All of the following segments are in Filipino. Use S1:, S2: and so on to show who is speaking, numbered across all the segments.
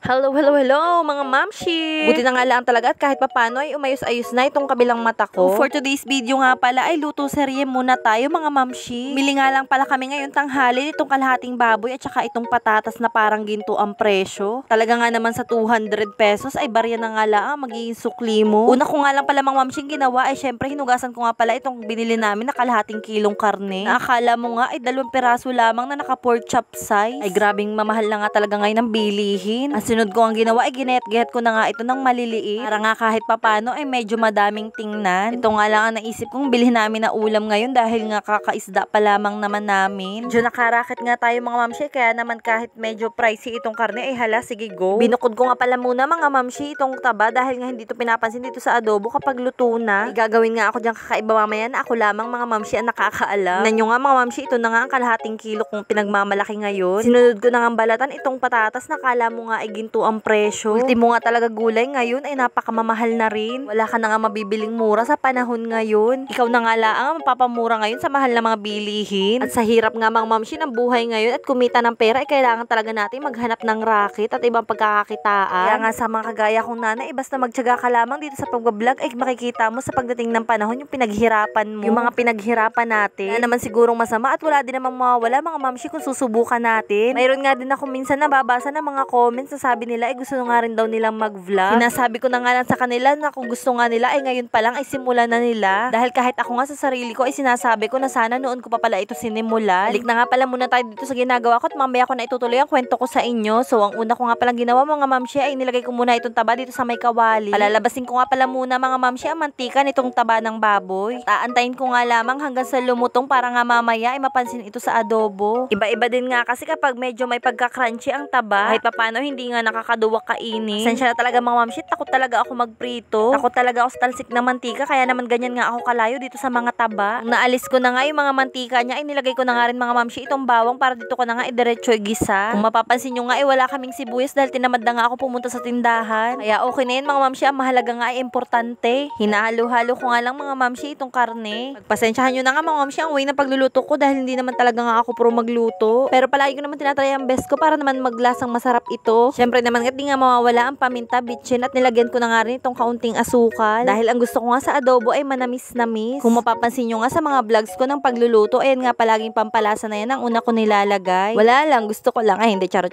S1: Hello, hello, hello mga mamshi! Buti na nga lang talaga at kahit papano ay umayos-ayos na itong kabilang mata ko. For today's video nga pala ay luto serye muna tayo mga mamshi. Bili nga lang pala kami ngayon tanghali itong kalahating baboy at saka itong patatas na parang ginto ang presyo. Talaga nga naman sa 200 pesos ay barya na nga lang magiging sukli mo. Una ko nga lang pala mga mamshi ginawa ay syempre hinugasan ko nga pala itong binili namin na kalahating kilong karne. Na akala mo nga ay 2 piraso lamang na naka pork chop size. Ay grabing mamahal na nga talaga ngayon ang bilihin. Sunod ko ang ginawa ay ginayat-gayat ko na nga ito ng maliliit para nga kahit papano ay medyo madaming tingnan. Ito nga lang ang naisip kong bilhin namin na ulam ngayon dahil nga kakaisda pa lamang naman namin. Medyo nakarakit nga tayo mga mamshi kaya naman kahit medyo pricey itong karne ay hala sige go. Binukod ko nga pala muna mga mamshi itong taba dahil nga hindi ito pinapansin dito sa adobo kapag luto na. Ay, gagawin nga ako diyang kakaiba mamaya na ako lamang mga mamshi ang nakakaalam. Nanyo nga mga mamshi ito na nga ang kalahating kilo kong pinagmamalaki ngayon. Sinunod ko na nga balatan itong patatas na kala mo nga ay ginto ang presyo. Ultimo nga talaga gulay ngayon ay napakamamahal na rin. Wala ka na nga mabibiling mura sa panahon ngayon. Ikaw na nga lang ang mapapamura ngayon sa mahal na mga bilihin. At sa hirap nga mga mamshi ng buhay ngayon at kumita ng pera ay kailangan talaga natin maghanap ng racket at ibang pagkakakitaan. Kaya nga sa mga kagaya kong nanay, basta magtiyaga ka lamang dito sa pagbablog ay makikita mo sa pagdating ng panahon yung pinaghirapan mo. Yung mga pinaghirapan natin. Kaya naman sigurong masama at wala din namang mawawala mga mamshi kung susubukan natin. Mayroon nga din ako minsan nababasa ng mga comments na sabi nila ay gusto nga rin daw nilang mag-vlog. Sinasabi ko na nga lang sa kanila na kung gusto nga nila ay ngayon pa lang ay simulan na nila. Dahil kahit ako nga sa sarili ko ay sinasabi ko na sana noon ko pa pala ito sinimulan. Balik na nga pala muna tayo dito sa ginagawa ko at mamaya ko na itutuloy ang kwento ko sa inyo. So ang una ko nga palang ginawa mga mamshi ay nilagay ko muna itong taba dito sa may kawali. Palalabasin ko nga pala muna mga mamshi ang mantika nitong taba ng baboy. Taantayin ko nga lamang hanggang sa lumutong para nga mamaya ay mapansin ito sa adobo. Iba-iba din nga kasi kapag medyo may pagka-crunchy ang taba, kahit papano hindi nga nakakaduwak kainin. Sensya na talaga mga mamshi, takot talaga ako magprito. Takot talaga ako sa talsik na mantika, kaya naman ganyan nga ako kalayo dito sa mga taba. Nung naalis ko na nga yung mga mantika niya, ay nilagay ko na nga rin mga mamshi itong bawang para dito ko na nga idiretso gisa. Kung mapapansin nyo nga, wala kaming sibuyas dahil tinamad na nga ako pumunta sa tindahan. Kaya okay na yun mga mamshi, ang mahalaga nga ay importante. Hinahalo-halo ko nga lang mga mamshi itong karne. Pagpasensyahan nyo na nga mga mamshi ang way na pagluluto ko dahil hindi naman talaga nga ako pro magluto. Pero palagi ko naman tinatry ang best ko para naman maglasang masarap ito. Syempre naman di nga mawawala ang paminta, bitchin at nilagyan ko na nga rin itong kaunting asukal. Dahil ang gusto ko nga sa adobo ay manamis-namis. Kung mapapansin nyo nga sa mga vlogs ko ng pagluluto, ayan nga palaging pampalasa na yan ang una ko nilalagay. Wala lang, gusto ko lang. Ay hindi, charot.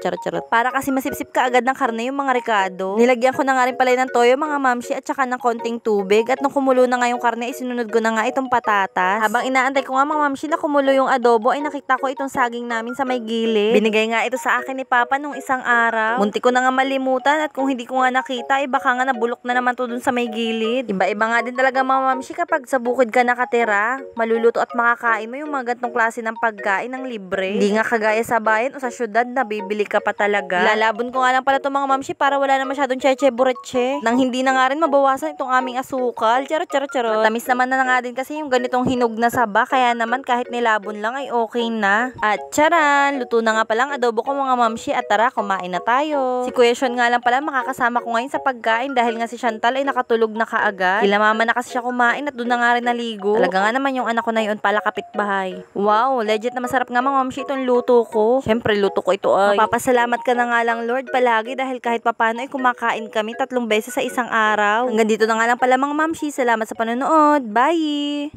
S1: Para kasi masipsip ka agad ng karne yung mga ricado. Nilagyan ko na nga rin pala ng toyo mga mamshi at saka ng konting tubig. At nung kumulo na nga yung karne, isinunod ko na nga itong patatas. Habang inaantay ko nga mga mamshi na kumulo yung adobo, ay nakita ko itong saging namin sa may gilid. Binigay nga ito sa akin ni Papa nung isang araw. Munti ko na nga malimutan at kung hindi ko nga nakita, baka nga nabulok na naman to dun sa may gilid. Iba-iba nga din talaga mga mamshi kapag sa bukid ka nakatira, maluluto at makakain mo yung mga gantong klase ng pagkain ng libre. Hindi nga kagaya sa bayan o sa syudad na bibili ka pa talaga. Lalabon ko nga lang pala itong mga mamshi para wala na masyadong cheche-bureche. Nang hindi na nga rin mabawasan itong aming asukal. Charot. Matamis naman na nga din kasi yung ganitong hinog na saba, kaya naman kahit nilabon lang ay okay na. At charan, luto na nga palang adobo ko mga mamshi at tara, kumain na tayo. Si Kuya Sean nga lang pala makakasama ko ngayon sa pagkain dahil nga si Chantal ay nakatulog na kaagad. Kila mama na kasi siya kumain at doon na nga rin naligo. Talaga nga naman yung anak ko na yun pala kapitbahay. Wow, legit na masarap nga mga mamshi itong luto ko. Syempre luto ko ito ay mapapasalamat ka na nga lang Lord palagi dahil kahit papano ay kumakain kami 3 beses sa isang araw. Hanggang dito na nga lang pala mga mamshi. Salamat sa panonood. Bye!